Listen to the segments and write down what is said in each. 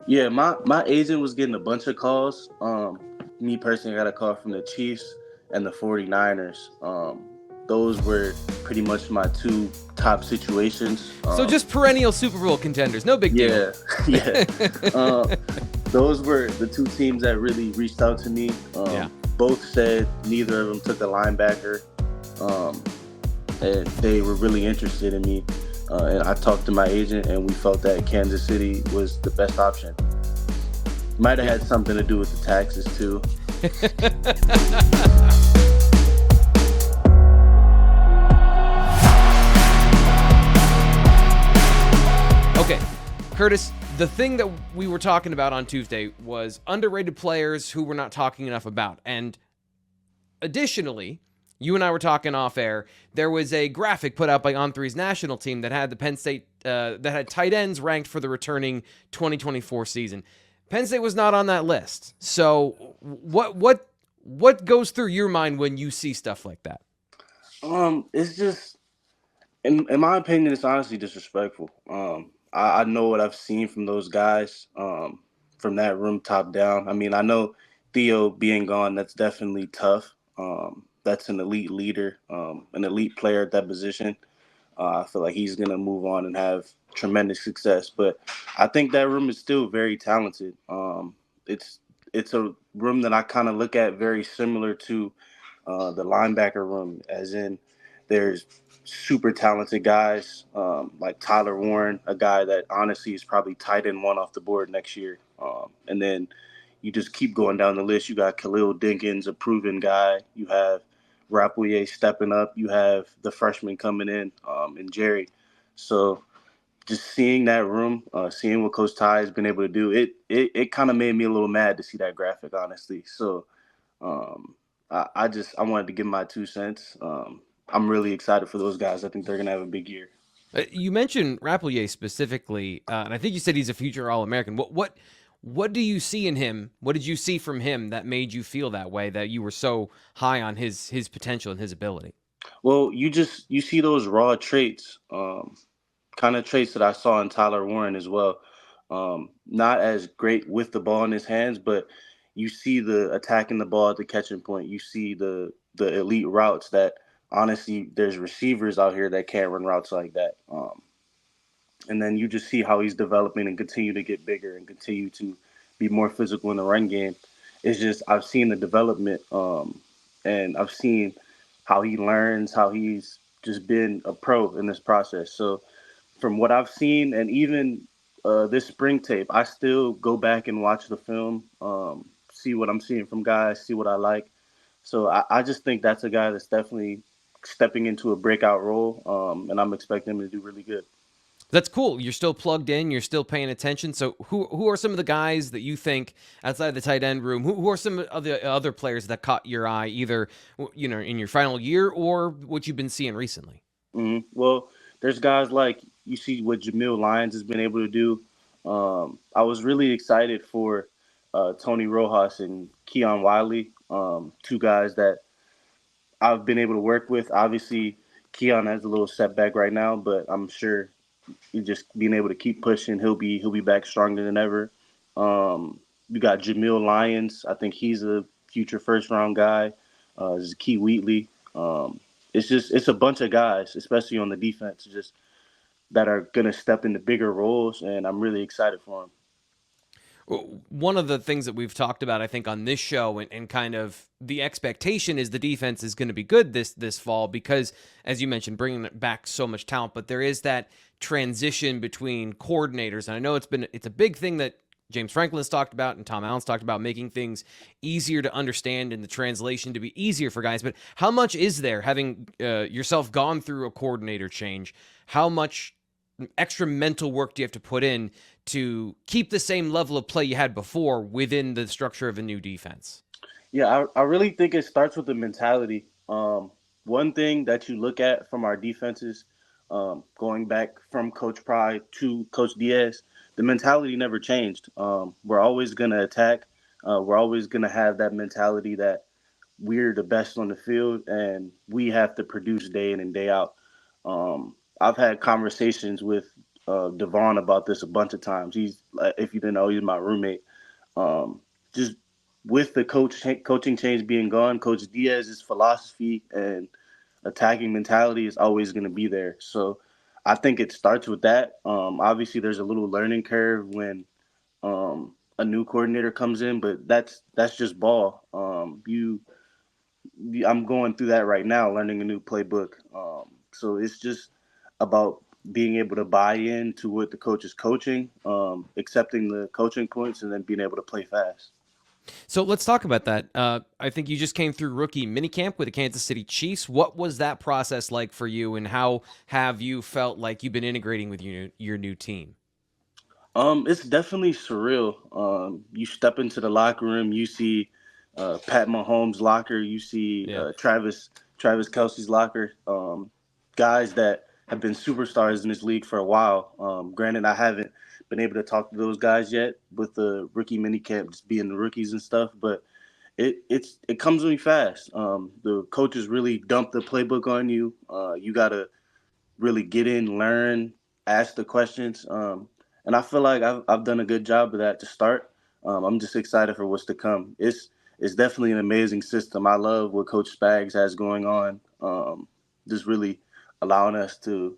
Yeah, my agent was getting a bunch of calls. Me personally, I got a call from the Chiefs and the 49ers. Those were pretty much my two top situations. So just perennial Super Bowl contenders, no big deal. Yeah, yeah. Uh, those were the two teams that really reached out to me. Yeah. Both said neither of them took a linebacker, um, and they were really interested in me. And I talked to my agent, and we felt that Kansas City was the best option. Might have Yeah. had something to do with the taxes too. Okay, Curtis, the thing that we were talking about on Tuesday was underrated players who we're not talking enough about. And additionally, you and I were talking off air. There was a graphic put out by On3's national team that had the Penn State that had tight ends ranked for the returning 2024 season. Penn State was not on that list. So what goes through your mind when you see stuff like that? It's just, in my opinion, it's honestly disrespectful. I know what I've seen from those guys, from that room top down. I mean, I know Theo being gone, that's definitely tough. That's an elite leader, an elite player at that position. I feel like he's gonna move on and have tremendous success. But I think that room is still very talented. It's it's a room that I kind of look at very similar to the linebacker room, as in there's super talented guys like Tyler Warren, a guy that honestly is probably tight end one off the board next year. And then you just keep going down the list. You got Khalil Dinkins, a proven guy. You have Rappleyea stepping up. You have the freshman coming in, and Jerry. So just seeing that room, seeing what Coach Ty has been able to do, it kind of made me a little mad to see that graphic, honestly. So um, I wanted to give my 2 cents. I'm really excited for those guys. I think they're gonna have a big year. You mentioned Rappleyea specifically, and I think you said he's a future All-American. What do you see in him? What did you see from him that made you feel that way? That you were so high on his potential and his ability? Well, you see those raw traits, kind of traits that I saw in Tyler Warren as well. Not as great with the ball in his hands, but you see the attacking the ball at the catching point. You see the elite routes that honestly there's receivers out here that can't run routes like that. And then you just see how he's developing and continue to get bigger and continue to be more physical in the run game. It's just I've seen the development, and I've seen how he learns, how he's just been a pro in this process. So from what I've seen, and even this spring tape, I still go back and watch the film, see what I'm seeing from guys, see what I like. So I just think that's a guy that's definitely stepping into a breakout role, and I'm expecting him to do really good. That's cool. You're still plugged in. You're still paying attention. So who are some of the guys that you think outside of the tight end room? Who are some of the other players that caught your eye, either in your final year or what you've been seeing recently? Well, there's guys like you see what Jamil Lyons has been able to do. I was really excited for Tony Rojas and Keon Wiley, two guys that I've been able to work with. Obviously, Keon has a little setback right now, but I'm sure he just being able to keep pushing, he'll be back stronger than ever. You got Jamil Lyons. I think he's a future first round guy. Zakee Wheatley. It's a bunch of guys, especially on the defense, just that are gonna step into bigger roles, and I'm really excited for them. One of the things that we've talked about, I think, on this show, and kind of the expectation is the defense is going to be good this fall because, as you mentioned, bringing back so much talent. But there is that transition between coordinators, and I know it's a big thing that James Franklin has talked about and Tom Allen's talked about, making things easier to understand and the translation to be easier for guys. But how much is there, having yourself gone through a coordinator change? How much extra mental work do you have to put in to keep the same level of play you had before within the structure of a new defense? Yeah, I really think it starts with the mentality. One thing that you look at from our defenses, going back from Coach Pry to Coach Diaz, the mentality never changed. We're always going to attack. We're always going to have that mentality that we're the best on the field and we have to produce day in and day out. I've had conversations with Devon about this a bunch of times. He's if you didn't know, he's my roommate. Um, just with the coaching change being gone, Coach Diaz's philosophy and attacking mentality is always going to be there. So I think it starts with that. Obviously, there's a little learning curve when a new coordinator comes in, but that's just ball. I'm going through that right now, learning a new playbook. So it's just about being able to buy into what the coach is coaching, accepting the coaching points, and then being able to play fast. So let's talk about that. I think you just came through rookie minicamp with the Kansas City Chiefs. What was that process like for you, and how have you felt like you've been integrating with your new team? It's definitely surreal. You step into the locker room, you see Pat Mahomes' locker, you see Yeah. Travis Kelsey's locker. Guys that have been superstars in this league for a while. Granted, I haven't been able to talk to those guys yet with the rookie minicamp, just being the rookies and stuff. But it comes really fast. The coaches really dump the playbook on you. You gotta really get in, learn, ask the questions. And I feel like I've done a good job of that to start. I'm just excited for what's to come. It's definitely an amazing system. I love what Coach Spags has going on. Just really allowing us to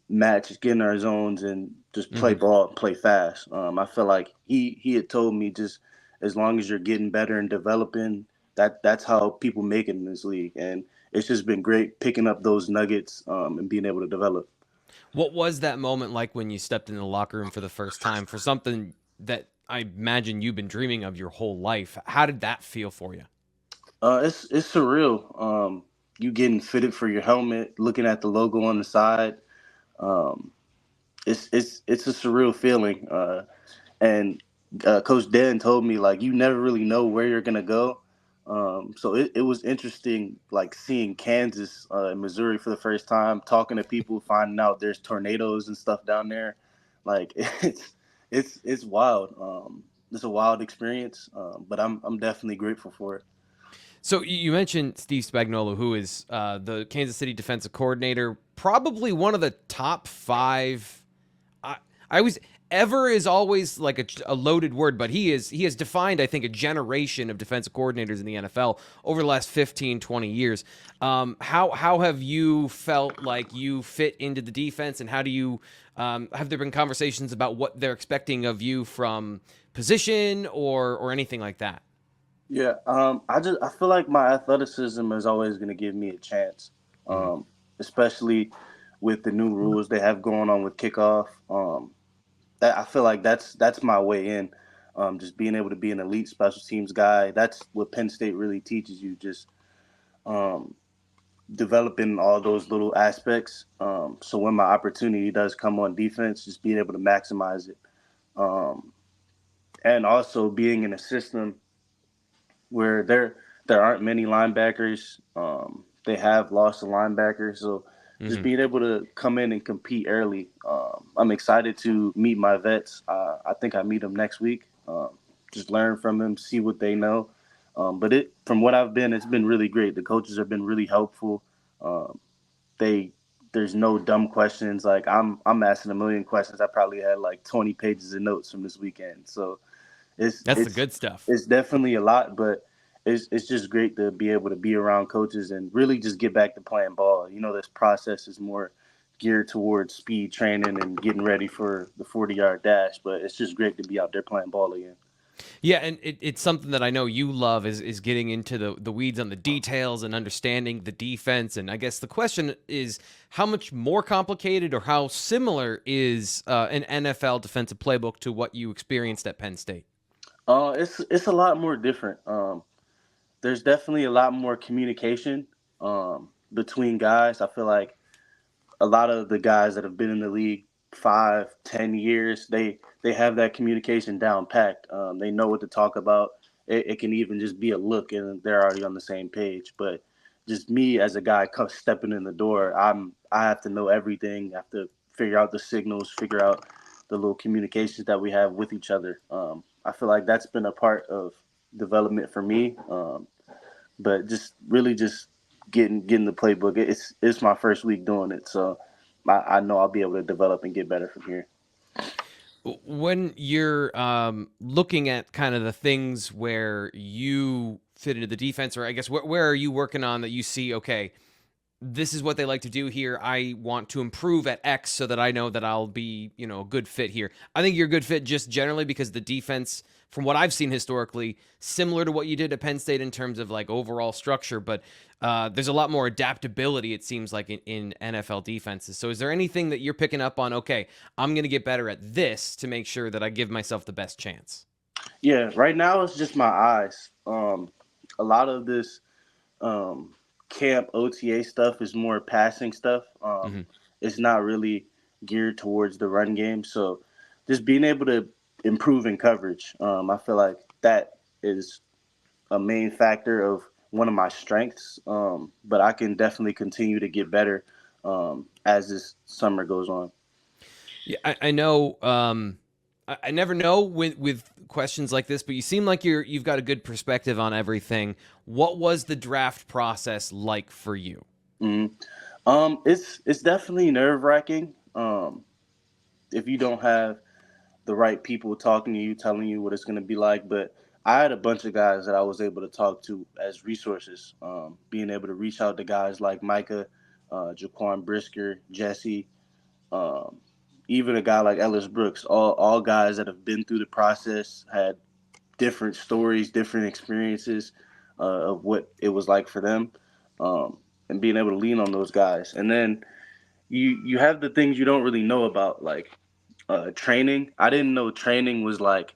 match, get in our zones, and just play Mm-hmm. ball, play fast. I feel like he had told me just as long as you're getting better and developing, that's how people make it in this league. And it's just been great picking up those nuggets and being able to develop. What was that moment like when you stepped in the locker room for the first time for something that I imagine you've been dreaming of your whole life? How did that feel for you? It's surreal. You getting fitted for your helmet, looking at the logo on the side. Um, it's a surreal feeling. And Coach Dan told me like you never really know where you're gonna go. So it was interesting, like seeing Kansas and Missouri for the first time, talking to people, finding out there's tornadoes and stuff down there. Like it's wild. It's a wild experience, but I'm definitely grateful for it. So you mentioned Steve Spagnuolo, who is the Kansas City defensive coordinator, probably one of the top five. I, I always ever is always like a loaded word, but he has defined, I think, a generation of defensive coordinators in the NFL over the last 15, 20 years. How have you felt like you fit into the defense, and how do you have there been conversations about what they're expecting of you from position or anything like that? Yeah, I feel like my athleticism is always going to give me a chance, Mm-hmm. especially with the new rules they have going on with kickoff. That I feel like that's my way in. Just being able to be an elite special teams guy. That's what Penn State really teaches you. Just um, developing all those little aspects. So when my opportunity does come on defense, just being able to maximize it, um, and also being in a system where there aren't many linebackers. They have lost a linebacker, so just Mm-hmm. being able to come in and compete early. I'm excited to meet my vets. I think I meet them next week. Just learn from them, see what they know. But from what I've been, it's been really great. The coaches have been really helpful. Um, they there's no dumb questions. Like I'm asking a million questions. I probably had like 20 pages of notes from this weekend. So it's That's the it's good stuff. it's definitely a lot, but it's just great to be able to be around coaches and really just get back to playing ball. This process is more geared towards speed training and getting ready for the 40-yard dash, but it's just great to be out there playing ball again. Yeah, and it's something that I know you love is getting into the weeds on the details and understanding the defense. And I guess the question is, how much more complicated or how similar is an NFL defensive playbook to what you experienced at Penn State? It's a lot more different. There's definitely a lot more communication between guys. I feel like a lot of the guys that have been in the league 5, 10 years, they have that communication down packed. They know what to talk about. It can even just be a look, and they're already on the same page. But just me as a guy stepping in the door, I have to know everything. I have to figure out the signals, figure out the little communications that we have with each other. I feel like that's been a part of development for me. But just really just getting the playbook. It's my first week doing it, so I know I'll be able to develop and get better from here. When you're looking at kind of the things where you fit into the defense, or I guess where are you working on that you see, okay, this is what they like to do here. I want to improve at X so that I know that I'll be, a good fit here. I think you're a good fit just generally because the defense, from what I've seen historically, similar to what you did at Penn State in terms of like overall structure, but there's a lot more adaptability, it seems like, in NFL defenses. So is there anything that you're picking up on, okay, I'm going to get better at this to make sure that I give myself the best chance? Yeah, right now it's just my eyes. A lot of this um, camp OTA stuff is more passing stuff. Mm-hmm. It's not really geared towards the run game. So just being able to improve in coverage, I feel like that is a main factor of one of my strengths. But I can definitely continue to get better as this summer goes on. Yeah, I know. I never know with questions like this, but you seem like you've got a good perspective on everything. What was the draft process like for you? Mhm. It's definitely nerve wracking. If you don't have the right people talking to you, telling you what it's going to be like. But I had a bunch of guys that I was able to talk to as resources. Being able to reach out to guys like Micah, Jaquan Brisker, Jesse, um, even a guy like Ellis Brooks. All guys that have been through the process, had different stories, different experiences of what it was like for them, and being able to lean on those guys. And then you have the things you don't really know about, like training. I didn't know training was like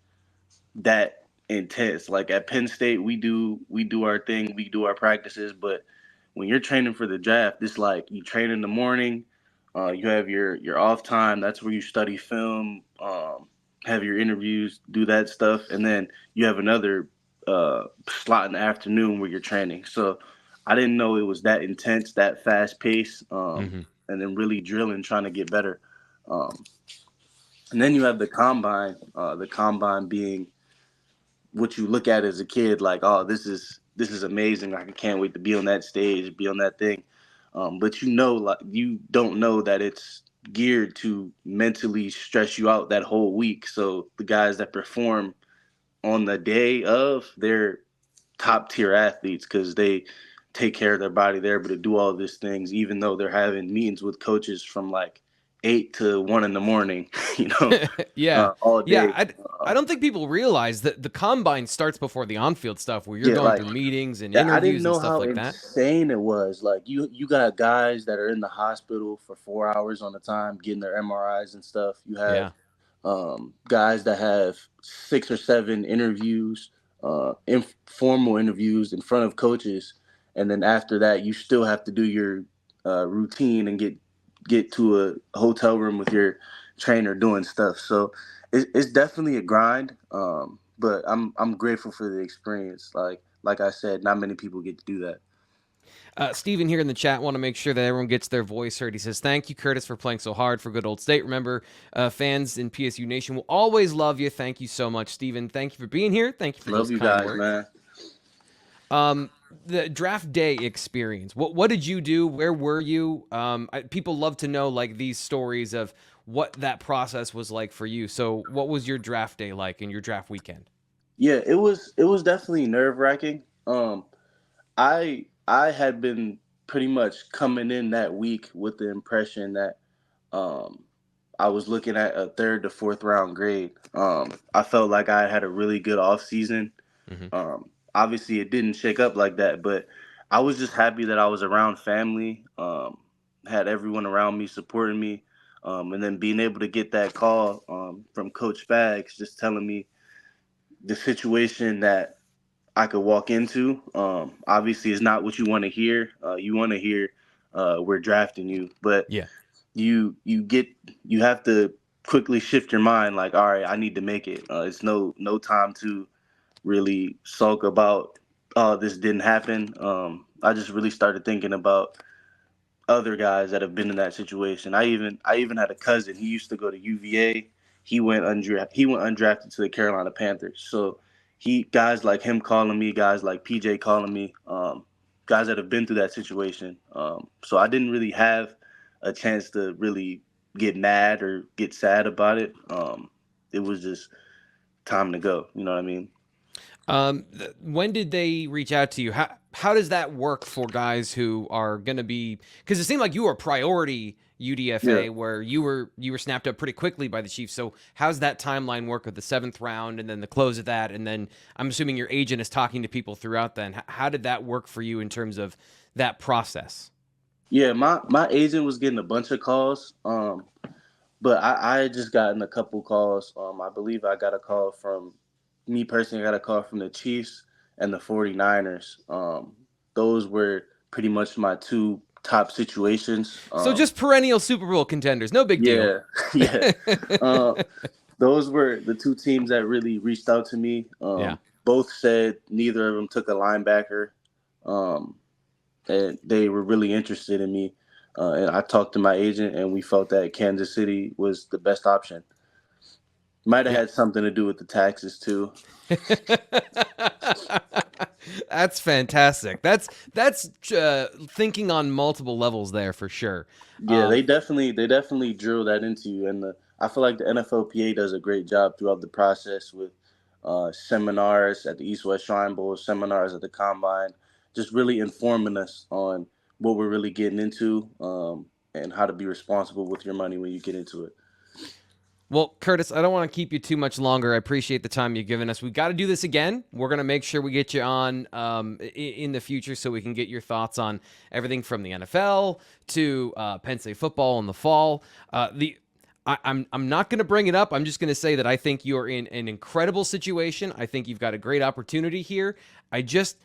that intense. Like at Penn State, we do our thing, we do our practices, but when you're training for the draft, it's like you train in the morning, you have your off time. That's where you study film, have your interviews, do that stuff, and then you have another slot in the afternoon where you're training. So I didn't know it was that intense, that fast pace, Mm-hmm. and then really drilling, trying to get better. Um, and then you have the combine being what you look at as a kid, like, oh, this is amazing. Like, I can't wait to be on that stage, be on that thing. But like you don't know that it's geared to mentally stress you out that whole week. So the guys that perform on the day of, they're top tier athletes because they take care of their body. They're able to do all these things, even though they're having meetings with coaches from like 8 to 1 in the morning, you know, Yeah, all yeah. day. I don't think people realize that the combine starts before the on-field stuff, where you're Yeah, going like through meetings and that. I didn't interviews and know stuff how like that. insane it was. Like you got guys that are in the hospital for 4 hours on a time getting their MRIs and stuff. You have Yeah. guys that have 6 or 7 interviews, informal interviews in front of coaches, and then after that, you still have to do your routine and get to a hotel room with your trainer doing stuff. So it's definitely a grind, but I'm grateful for the experience. Like I said, not many people get to do that. Steven here in the chat want to make sure that everyone gets their voice heard. He says, "Thank you, Curtis, for playing so hard for good old state. Remember, fans in PSU Nation will always love you. Thank you so much, Steven. Thank you for being here. Thank you for those Love you kind guys, words." man. The draft day experience. What did you do? Where were you? People love to know like these stories of what that process was like for you. So, what was your draft day like and your draft weekend? Yeah, it was definitely nerve wracking. I had been pretty much coming in that week with the impression that um, I was looking at a third to fourth round grade. I felt like I had a really good off season. Hmm. Obviously, it didn't shake up like that, but I was just happy that I was around family, had everyone around me supporting me, and then being able to get that call from Coach Spags just telling me the situation that I could walk into. Obviously, it's not what you want to hear. You want to hear we're drafting you, but Yeah. you have to quickly shift your mind. Like, all right, I need to make it. It's no time to really sulk about, oh, this didn't happen. I just really started thinking about other guys that have been in that situation. I even had a cousin. He used to go to UVA. He went undrafted to the Carolina Panthers. So guys like him calling me, guys like PJ calling me, guys that have been through that situation. So I didn't really have a chance to really get mad or get sad about it. It was just time to go. You know what I mean? When did they reach out to you? How does that work for guys who are going to be? Because it seemed like you were priority Yeah. UDFA, where you were snapped up pretty quickly by the Chiefs. So how's that timeline work with the 7th round and then the close of that, and then I'm assuming your agent is talking to people throughout. Then how did that work for you in terms of that process? Yeah, my agent was getting a bunch of calls. But I had just gotten a couple calls. I believe I got a call from me personally. I got a call from the Chiefs and the 49ers. Those were pretty much my two top situations. So just perennial Super Bowl contenders, no big deal. Yeah, yeah. Uh, those were the two teams that really reached out to me. Yeah. Both said neither of them took a linebacker, um, and they were really interested in me. And I talked to my agent, and we felt that Kansas City was the best option. Might have Yeah. had something to do with the taxes too. That's fantastic. That's thinking on multiple levels there for sure. Yeah, they definitely drill that into you, and I feel like the NFLPA does a great job throughout the process with seminars at the East West Shrine Bowl, seminars at the Combine, just really informing us on what we're really getting into, and how to be responsible with your money when you get into it. Well, Curtis, I don't want to keep you too much longer. I appreciate the time you've given us. We've got to do this again. We're going to make sure we get you on in the future so we can get your thoughts on everything from the NFL to Penn State football in the fall. I'm not going to bring it up. I'm just going to say that I think you're in an incredible situation. I think you've got a great opportunity here. I just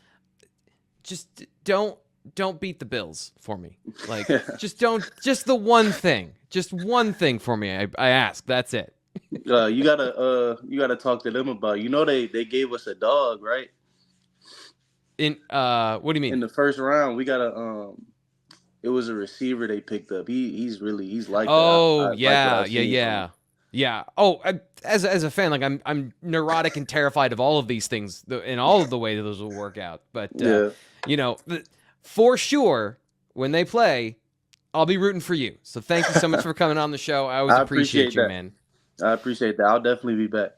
don't beat the Bills for me. Like, just the one thing for me. I ask. That's it. You gotta talk to them about. They gave us a dog, right? In what do you mean? In the first round, we got it was a receiver they picked up. He's like Oh that. yeah. Oh, as a fan, like I'm neurotic and terrified of all of these things and all of the way that those will work out. But Yeah. For sure, when they play, I'll be rooting for you. So thank you so much for coming on the show. I always appreciate you, that. man. I appreciate that. I'll definitely be back.